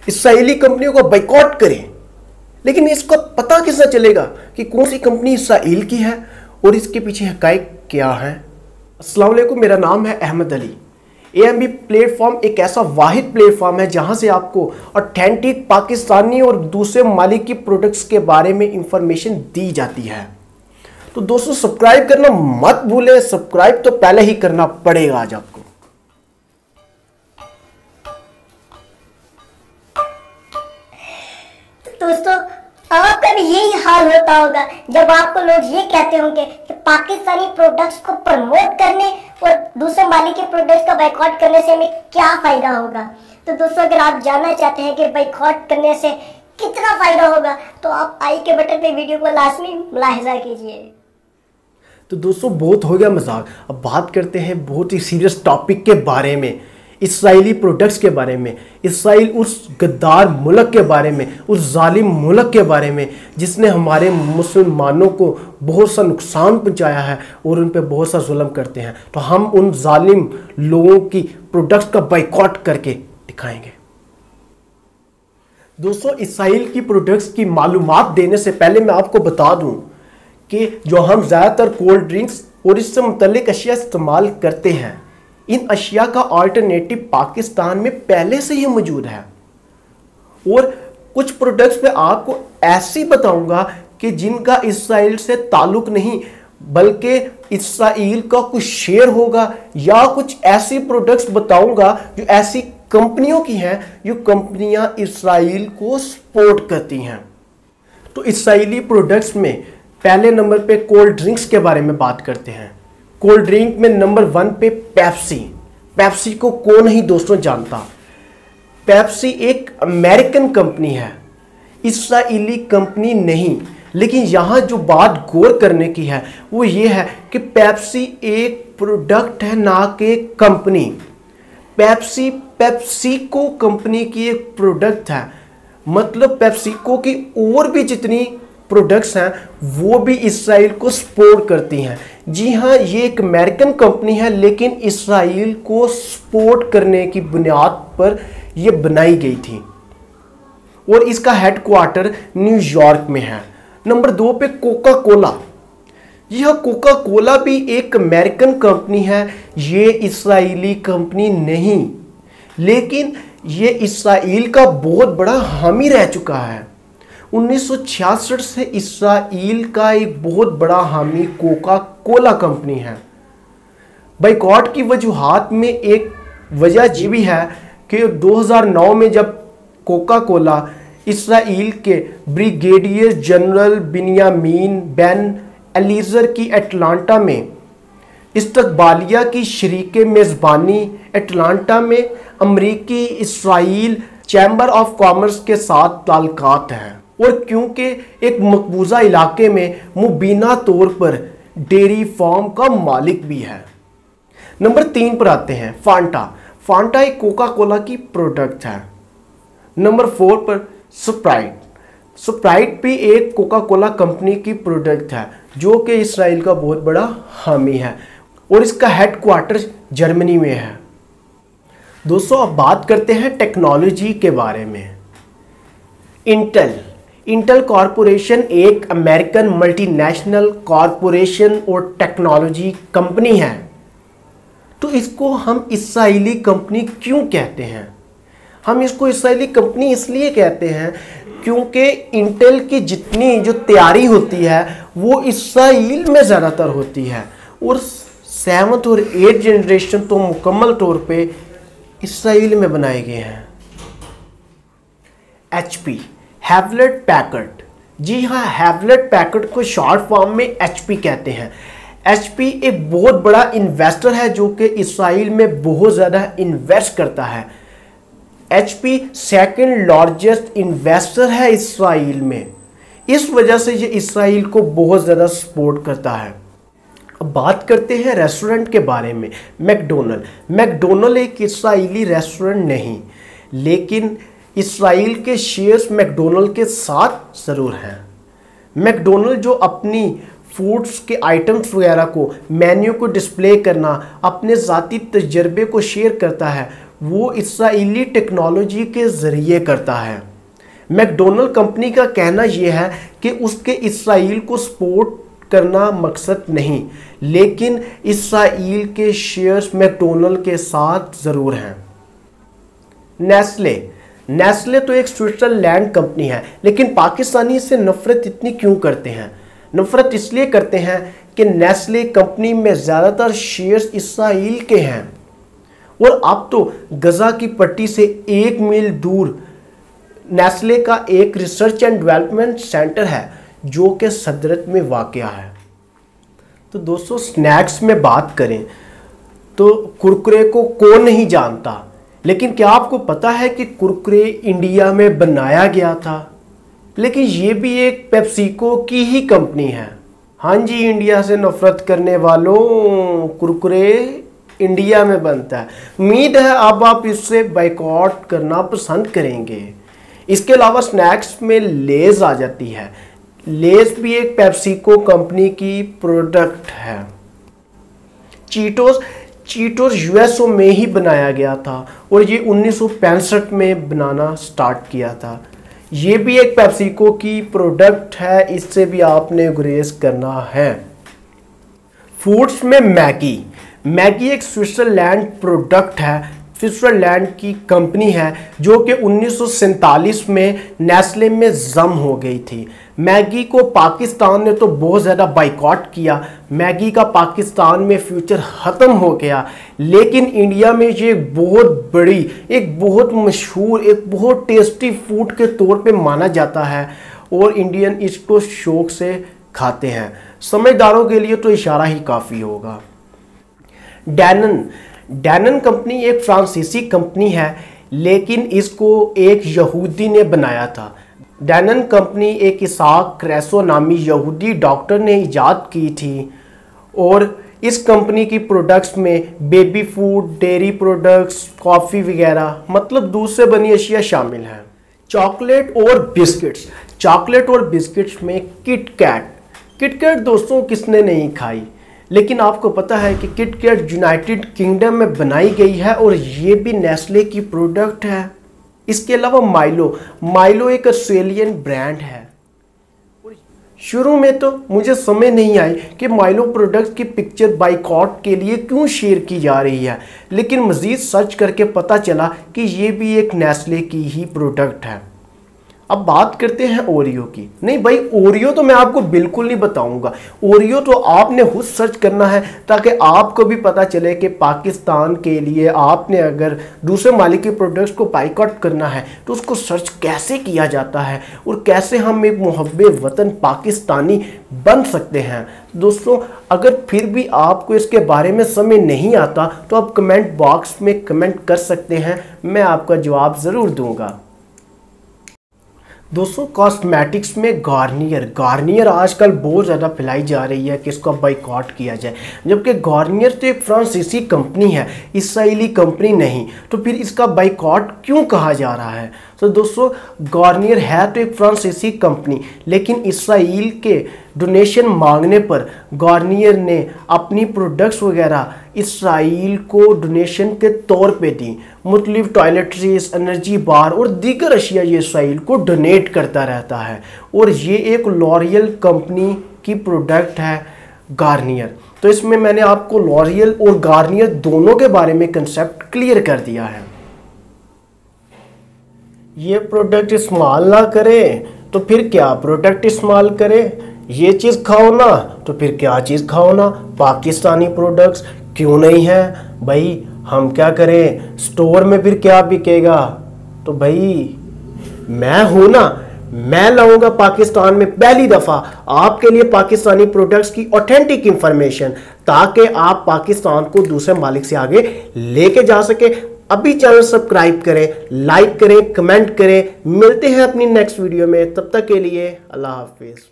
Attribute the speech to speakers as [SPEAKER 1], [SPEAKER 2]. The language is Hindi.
[SPEAKER 1] इसराइली कंपनियों को बाइकआउट करें। लेकिन इसको पता कैसे चलेगा कि कौन सी कंपनी इसराइल की है और इसके पीछे हकायक क्या है? अस्सलाम वालेकुम, मेरा नाम है अहमद अली। AMB प्लेटफॉर्म एक ऐसा वाहिद प्लेटफॉर्म है जहां से आपको ऑथेंटिक पाकिस्तानी और दूसरे ममालिक की प्रोडक्ट्स के बारे में इंफॉर्मेशन दी जाती है। तो दोस्तों, सब्सक्राइब करना मत भूलें। सब्सक्राइब तो पहले ही करना पड़ेगा आज आपको।
[SPEAKER 2] दोस्तों, आपका भी यही हाल होता होगा जब आपको लोग ये कहते होंगे कि पाकिस्तानी प्रोडक्ट्स को प्रमोट करने और दूसरे मालिक के प्रोडक्ट्स का बाइकआउट करने से हमें क्या फायदा होगा। तो दोस्तों, अगर आप जानना चाहते हैं कि बाइकआउट करने से कितना फायदा होगा तो आप आई के बटन पे वीडियो को लाजमी मुलाहिजा कीजिए।
[SPEAKER 1] तो दोस्तों, बहुत हो गया मजाक, अब बात करते हैं बहुत ही सीरियस टॉपिक के बारे में, इसराइली प्रोडक्ट्स के बारे में। इसराइल उस गद्दार मुल्क के बारे में, उस जालिम मुल्क के बारे में जिसने हमारे मुसलमानों को बहुत सा नुकसान पहुंचाया है और उन पे बहुत सा जुल्म करते हैं। तो हम उन जालिम लोगों की प्रोडक्ट्स का बाइकआउट करके दिखाएंगे। दोस्तों, इसराइल की प्रोडक्ट्स की मालूमात देने से पहले मैं आपको बता दूं कि जो हम ज़्यादातर कोल्ड ड्रिंक्स और इससे मुतल्लिक अशिया इस्तेमाल करते हैं, इन अशिया का अल्टरनेटिव पाकिस्तान में पहले से ही मौजूद है। और कुछ प्रोडक्ट्स में आपको ऐसी बताऊंगा कि जिनका इसराइल से ताल्लुक नहीं बल्कि इसराइल का कुछ शेयर होगा, या कुछ ऐसी प्रोडक्ट्स बताऊंगा जो ऐसी कंपनियों की हैं जो कंपनियां इसराइल को सपोर्ट करती हैं। तो इसराइली प्रोडक्ट्स में पहले नंबर पे कोल्ड ड्रिंक्स के बारे में बात करते हैं। कोल्ड ड्रिंक में नंबर 1 पे पेप्सी। पेप्सी को कौन नहीं दोस्तों जानता। पेप्सी एक अमेरिकन कंपनी है, इसराइली कंपनी नहीं। लेकिन यहाँ जो बात गौर करने की है वो ये है कि पेप्सी एक प्रोडक्ट है, ना कि कंपनी। पेप्सी पेप्सिको कंपनी की एक प्रोडक्ट है। मतलब पेप्सिको की और भी जितनी प्रोडक्ट्स हैं वो भी इसराइल को सपोर्ट करती हैं। जी हाँ, ये एक अमेरिकन कंपनी है लेकिन इसराइल को सपोर्ट करने की बुनियाद पर ये बनाई गई थी और इसका हेडक्वार्टर न्यूयॉर्क में है। नंबर 2 पे कोका कोला। यह कोका कोला भी एक अमेरिकन कंपनी है, ये इसराइली कंपनी नहीं, लेकिन ये इसराइल का बहुत बड़ा हामी रह चुका है। 1966 से इसराइल का एक बहुत बड़ा हामी कोका कोला कंपनी है। बाइकआउट की वजूहात में एक वजह ये भी है कि 2009 में जब कोका कोला इसराइल के ब्रिगेडियर जनरल बिन्यामीन बेन एलीजर की अटलांटा में इस्तकबालिया की शरीके मेज़बानी अटलांटा में अमरीकी इसराइल चैम्बर ऑफ कॉमर्स के साथ ताल्लुकात हैं, और क्योंकि एक मकबूजा इलाके में मुबीना तौर पर डेयरी फार्म का मालिक भी है। नंबर 3 पर आते हैं फांटा। फांटा एक कोका कोला की प्रोडक्ट है। नंबर 4 पर स्प्राइट। स्प्राइट भी एक कोका कोला कंपनी की प्रोडक्ट है जो कि इसराइल का बहुत बड़ा हामी है और इसका हेडक्वार्टर जर्मनी में है। दोस्तों, अब बात करते हैं टेक्नोलॉजी के बारे में। इंटेल कॉरपोरेशन एक अमेरिकन मल्टीनेशनल कॉरपोरेशन और टेक्नोलॉजी कंपनी है। तो इसको हम इसराइली कंपनी क्यों कहते हैं? हम इसको इसराइली कंपनी इसलिए कहते हैं क्योंकि इंटेल की जितनी जो तैयारी होती है वो इसराइल में ज़्यादातर होती है और 7th और 8th जनरेशन तो मुकम्मल तौर पे इसराइल में बनाए गए हैं। HP Hewlett Packard. जी हाँ, हैवलेट पैकर्ड को शॉर्ट फॉर्म में HP कहते हैं। HP एक बहुत बड़ा इन्वेस्टर है जो कि इसराइल में बहुत ज़्यादा इन्वेस्ट करता है। HP सेकंड लार्जेस्ट इन्वेस्टर है इसराइल में, इस वजह से ये इसराइल को बहुत ज़्यादा सपोर्ट करता है। अब बात करते हैं रेस्टोरेंट के बारे में। मैकडोनल्ड एक इसराइली रेस्टोरेंट नहीं, लेकिन इसराइल के शेयर्स मैकडोनल्ड के साथ ज़रूर हैं। मैकडोनल्ड जो अपनी फूड्स के आइटम्स वगैरह को, मेन्यू को डिस्प्ले करना, अपने ज़ाती तजर्बे को शेयर करता है, वो इसराइली टेक्नोलॉजी के ज़रिए करता है। मैकडोनल्ड कंपनी का कहना यह है कि उसके इसराइल को सपोर्ट करना मकसद नहीं, लेकिन इसराइल के शेयर्स मैकडोनल्ड के साथ ज़रूर हैं। नेस्ले तो एक स्विट्ज़रलैंड कंपनी है, लेकिन पाकिस्तानी इससे नफ़रत इतनी क्यों करते हैं? नफ़रत इसलिए करते हैं कि नेस्ले कंपनी में ज़्यादातर शेयर्स इसराइल के हैं, और अब तो गजा की पट्टी से 1 मील दूर नेस्ले का एक रिसर्च एंड डेवलपमेंट सेंटर है जो कि सदरत में वाक़या है। तो दोस्तों, स्नैक्स में बात करें तो कुरकुरे को कौन नहीं जानता, लेकिन क्या आपको पता है कि कुरकुरे इंडिया में बनाया गया था? लेकिन ये भी एक पेप्सिको की ही कंपनी है। हाँ जी, इंडिया से नफरत करने वालों, कुरकुरे इंडिया में बनता है। उम्मीद है अब आप इससे बाइकआउट करना पसंद करेंगे। इसके अलावा स्नैक्स में लेज आ जाती है। लेज भी एक पेप्सिको कंपनी की प्रोडक्ट है। चीटोस यूएसओ में ही बनाया गया था और ये 1965 में बनाना स्टार्ट किया था। ये भी एक पेप्सिको की प्रोडक्ट है, इससे भी आपने गुरेज करना है। फूड्स में मैगी एक स्विट्ज़रलैंड प्रोडक्ट है, स्विट्ज़रलैंड की कंपनी है जो कि 1947 में नेस्ले में जम हो गई थी। मैगी को पाकिस्तान ने तो बहुत ज़्यादा बाइकआउट किया, मैगी का पाकिस्तान में फ्यूचर ख़त्म हो गया, लेकिन इंडिया में ये बहुत बड़ी, एक बहुत मशहूर, एक बहुत टेस्टी फूड के तौर पे माना जाता है और इंडियन इसको शौक से खाते हैं। समझदारों के लिए तो इशारा ही काफ़ी होगा। डैनन कंपनी एक फ्रांसीसी कंपनी है, लेकिन इसको एक यहूदी ने बनाया था। डैनन कंपनी एक इसाक क्रेसो नामी यहूदी डॉक्टर ने इजाद की थी और इस कंपनी की प्रोडक्ट्स में baby food, dairy products, coffee वगैरह, मतलब दूध से बनी अशिया शामिल हैं। चॉकलेट और बिस्किट्स में किटकैट दोस्तों किसने नहीं खाई, लेकिन आपको पता है कि किटकैट यूनाइटेड किंगडम में बनाई गई है और ये भी नेस्ले की प्रोडक्ट है। इसके अलावा माइलो एक ऑस्ट्रेलियन ब्रांड है। शुरू में तो मुझे समझ नहीं आई कि माइलो प्रोडक्ट्स की पिक्चर बाइकआउट के लिए क्यों शेयर की जा रही है, लेकिन मज़ीद सर्च करके पता चला कि ये भी एक नेस्ले की ही प्रोडक्ट है। अब बात करते हैं ओरियो की। नहीं भाई, ओरियो तो मैं आपको बिल्कुल नहीं बताऊंगा। ओरियो तो आपने खुद सर्च करना है ताकि आपको भी पता चले कि पाकिस्तान के लिए आपने अगर दूसरे मालिक के प्रोडक्ट्स को बाइकआउट करना है तो उसको सर्च कैसे किया जाता है और कैसे हम एक मुहब्बे वतन पाकिस्तानी बन सकते हैं। दोस्तों, अगर फिर भी आपको इसके बारे में समझ नहीं आता तो आप कमेंट बॉक्स में कमेंट कर सकते हैं, मैं आपका जवाब ज़रूर दूँगा। दोस्तों, कॉस्मेटिक्स में गार्नियर आजकल बहुत ज़्यादा फैलाई जा रही है कि इसका बाइकआउट किया जाए, जबकि गार्नियर तो एक फ्रांसीसी कंपनी है, इसराइली कंपनी नहीं, तो फिर इसका बाइकआउट क्यों कहा जा रहा है? तो दोस्तों, गार्नियर है तो एक फ्रांसीसी कंपनी, लेकिन इसराइल के डोनेशन मांगने पर गार्नियर ने अपनी प्रोडक्ट्स वगैरह इसराइल को डोनेशन के तौर पे दी। मुख्तलिफ टॉयलेटरीज, एनर्जी बार और दीगर अशिया ये इसराइल को डोनेट करता रहता है और ये एक लॉरियल कंपनी की प्रोडक्ट है गार्नियर। तो इसमें मैंने आपको लॉरियल और गार्नियर दोनों के बारे में कंसेप्ट क्लियर कर दिया है। ये प्रोडक्ट इस्तेमाल ना करें तो फिर क्या प्रोडक्ट इस्तेमाल करें? ये चीज़ खाओ ना तो फिर क्या चीज़ खाओ ना? पाकिस्तानी प्रोडक्ट्स क्यों नहीं है भाई? हम क्या करें? स्टोर में फिर क्या बिकेगा? तो भाई मैं हूं ना, मैं लाऊंगा पाकिस्तान में पहली दफ़ा आपके लिए पाकिस्तानी प्रोडक्ट्स की ऑथेंटिक इंफॉर्मेशन, ताकि आप पाकिस्तान को दूसरे मालिक से आगे लेके जा सके। अभी चैनल सब्सक्राइब करें, लाइक करें, कमेंट करें। मिलते हैं अपनी नेक्स्ट वीडियो में, तब तक के लिए अल्लाह हाफिज़।